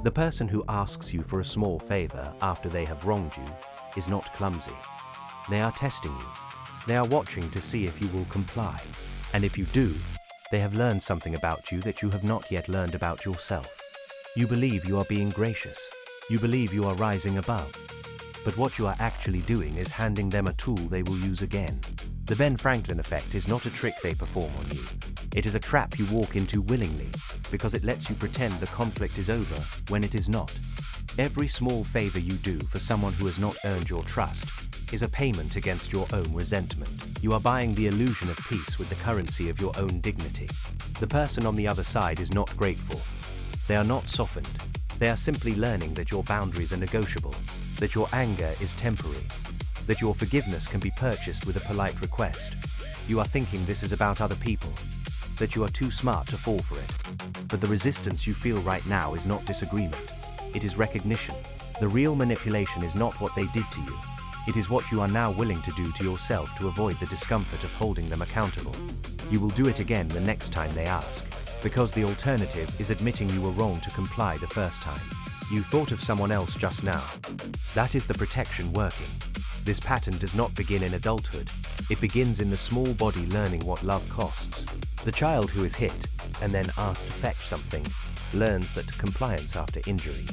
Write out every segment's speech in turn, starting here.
The person who asks you for a small favor after they have wronged you is not clumsy. They are testing you. They are watching to see if you will comply. And if you do, they have learned something about you that you have not yet learned about yourself. You believe you are being gracious. You believe you are rising above. But what you are actually doing is handing them a tool they will use again. The Ben Franklin effect is not a trick they perform on you. It is a trap you walk into willingly because it lets you pretend the conflict is over when it is not. Every small favor you do for someone who has not earned your trust is a payment against your own resentment. You are buying the illusion of peace with the currency of your own dignity. The person on the other side is not grateful. They are not softened. They are simply learning that your boundaries are negotiable, that your anger is temporary, that your forgiveness can be purchased with a polite request. You are thinking this is about other people, that you are too smart to fall for it. But the resistance you feel right now is not disagreement. It is recognition. The real manipulation is not what they did to you. It is what you are now willing to do to yourself to avoid the discomfort of holding them accountable. You will do it again the next time they ask, because the alternative is admitting you were wrong to comply the first time. You thought of someone else just now. That is the protection working. This pattern does not begin in adulthood. It begins in the small body learning what love costs. The child who is hit and then asked to fetch something learns that compliance after injury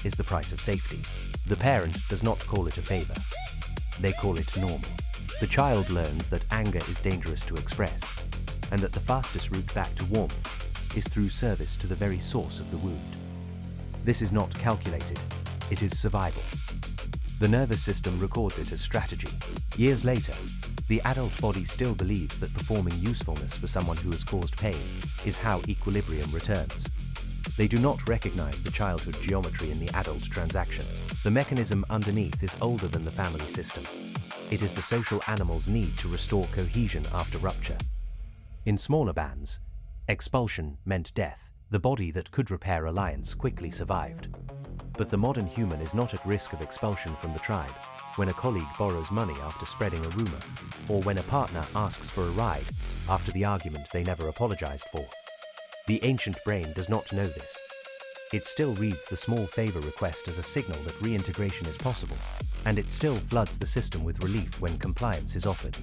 is the price of safety. The parent does not call it a favor. They call it normal. The child learns that anger is dangerous to express, and that the fastest route back to warmth is through service to the very source of the wound. This is not calculated, it is survival. The nervous system records it as strategy. Years later, the adult body still believes that performing usefulness for someone who has caused pain is how equilibrium returns. They do not recognize the childhood geometry in the adult transaction. The mechanism underneath is older than the family system. It is the social animal's need to restore cohesion after rupture. In smaller bands, expulsion meant death. The body that could repair alliance quickly survived. But the modern human is not at risk of expulsion from the tribe when a colleague borrows money after spreading a rumor, or when a partner asks for a ride after the argument they never apologized for. The ancient brain does not know this. It still reads the small favor request as a signal that reintegration is possible, and it still floods the system with relief when compliance is offered.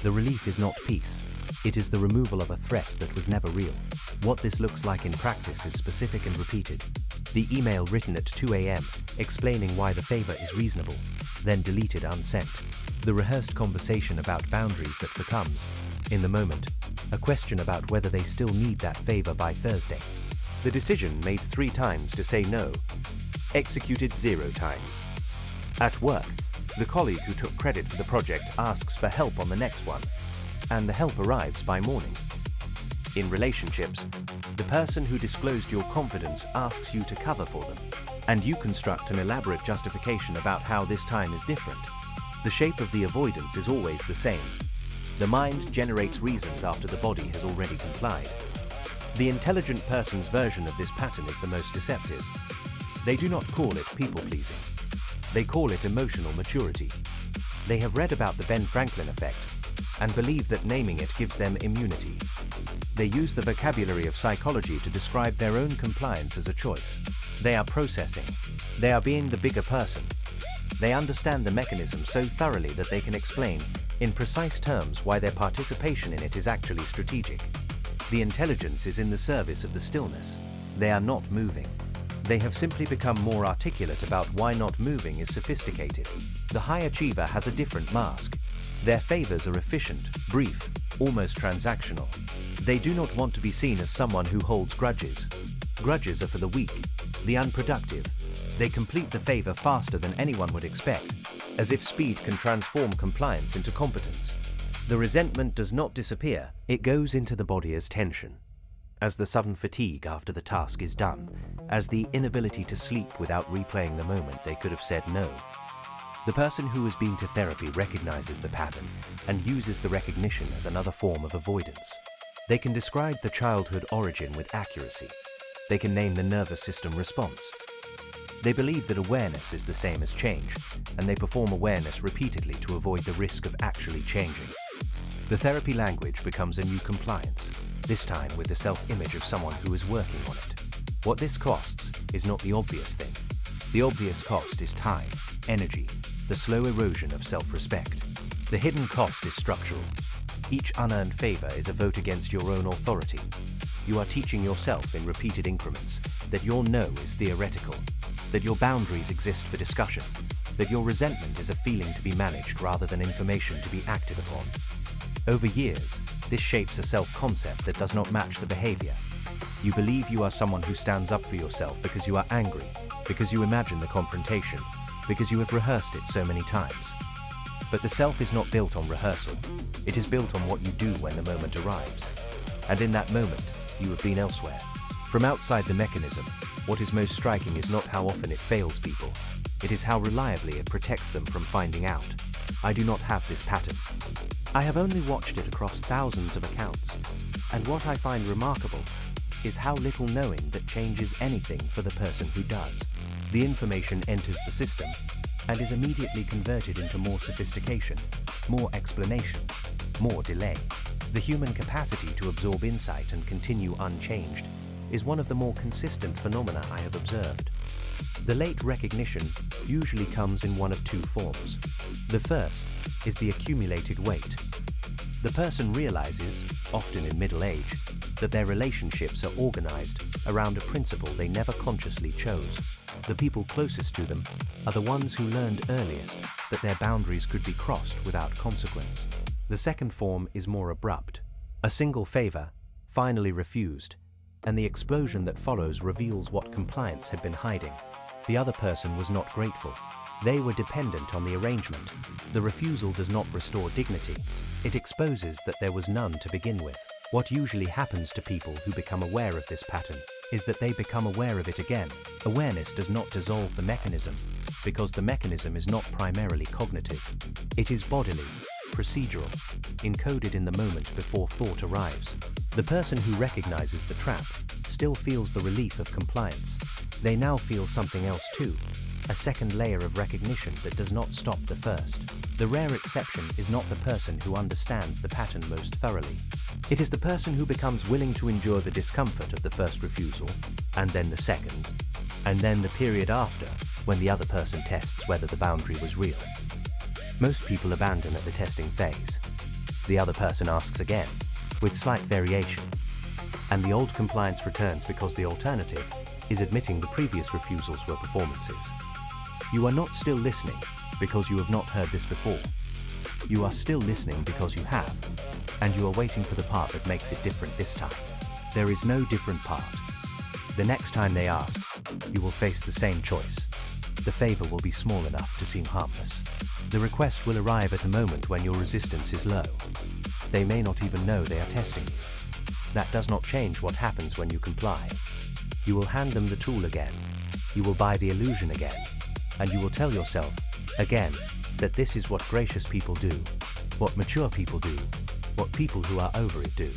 The relief is not peace. It is the removal of a threat that was never real. What this looks like in practice is specific and repeated. The email written at 2 a.m. explaining why the favor is reasonable, then deleted unsent. The rehearsed conversation about boundaries that becomes, in the moment, a question about whether they still need that favor by Thursday. The decision made 3 times to say no, executed 0 times. At work, the colleague who took credit for the project asks for help on the next one, and the help arrives by morning. In relationships, the person who disclosed your confidence asks you to cover for them, and you construct an elaborate justification about how this time is different. The shape of the avoidance is always the same. The mind generates reasons after the body has already complied. The intelligent person's version of this pattern is the most deceptive. They do not call it people-pleasing. They call it emotional maturity. They have read about the Ben Franklin effect and believe that naming it gives them immunity. They use the vocabulary of psychology to describe their own compliance as a choice. They are processing. They are being the bigger person. They understand the mechanism so thoroughly that they can explain, in precise terms, why their participation in it is actually strategic. The intelligence is in the service of the stillness. They are not moving. They have simply become more articulate about why not moving is sophisticated. The high achiever has a different mask. Their favors are efficient, brief, almost transactional. They do not want to be seen as someone who holds grudges. Grudges are for the weak, the unproductive. They complete the favor faster than anyone would expect, as if speed can transform compliance into competence. The resentment does not disappear, it goes into the body as tension. As the sudden fatigue after the task is done, as the inability to sleep without replaying the moment they could have said no. The person who has been to therapy recognizes the pattern and uses the recognition as another form of avoidance. They can describe the childhood origin with accuracy. They can name the nervous system response. They believe that awareness is the same as change, and they perform awareness repeatedly to avoid the risk of actually changing. The therapy language becomes a new compliance, this time with the self-image of someone who is working on it. What this costs is not the obvious thing. The obvious cost is time, energy, the slow erosion of self-respect. The hidden cost is structural. Each unearned favor is a vote against your own authority. You are teaching yourself in repeated increments that your no is theoretical, that your boundaries exist for discussion, that your resentment is a feeling to be managed rather than information to be acted upon. Over years, this shapes a self-concept that does not match the behavior. You believe you are someone who stands up for yourself because you are angry, because you imagine the confrontation, because you have rehearsed it so many times. But the self is not built on rehearsal. It is built on what you do when the moment arrives. And in that moment, you have been elsewhere. From outside the mechanism, what is most striking is not how often it fails people. It is how reliably it protects them from finding out. I do not have this pattern. I have only watched it across thousands of accounts. And what I find remarkable is how little knowing that changes anything for the person who does. The information enters the system and is immediately converted into more sophistication, more explanation, more delay. The human capacity to absorb insight and continue unchanged is one of the more consistent phenomena I have observed. The late recognition usually comes in one of two forms. The first is the accumulated weight. The person realizes, often in middle age, that their relationships are organized around a principle they never consciously chose. The people closest to them are the ones who learned earliest that their boundaries could be crossed without consequence. The second form is more abrupt. A single favor, finally refused, and the explosion that follows reveals what compliance had been hiding. The other person was not grateful. They were dependent on the arrangement. The refusal does not restore dignity. It exposes that there was none to begin with. What usually happens to people who become aware of this pattern is that they become aware of it again. Awareness does not dissolve the mechanism, because the mechanism is not primarily cognitive. It is bodily, procedural, encoded in the moment before thought arrives. The person who recognizes the trap still feels the relief of compliance. They now feel something else too, a second layer of recognition that does not stop the first. The rare exception is not the person who understands the pattern most thoroughly. It is the person who becomes willing to endure the discomfort of the first refusal, and then the second, and then the period after, when the other person tests whether the boundary was real. Most people abandon at the testing phase. The other person asks again, with slight variation, and the old compliance returns because the alternative is admitting the previous refusals were performances. You are not still listening because you have not heard this before. You are still listening because you have, and you are waiting for the part that makes it different this time. There is no different part. The next time they ask, you will face the same choice. The favor will be small enough to seem harmless. The request will arrive at a moment when your resistance is low. They may not even know they are testing you. That does not change what happens when you comply. You will hand them the tool again. You will buy the illusion again. And you will tell yourself, again, that this is what gracious people do, what mature people do, what people who are over it do.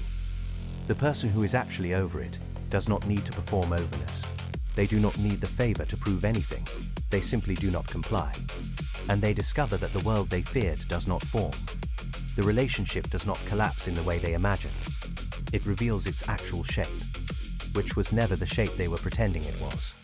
The person who is actually over it does not need to perform overness. They do not need the favor to prove anything. They simply do not comply. And they discover that the world they feared does not form. The relationship does not collapse in the way they imagined. It reveals its actual shape, which was never the shape they were pretending it was.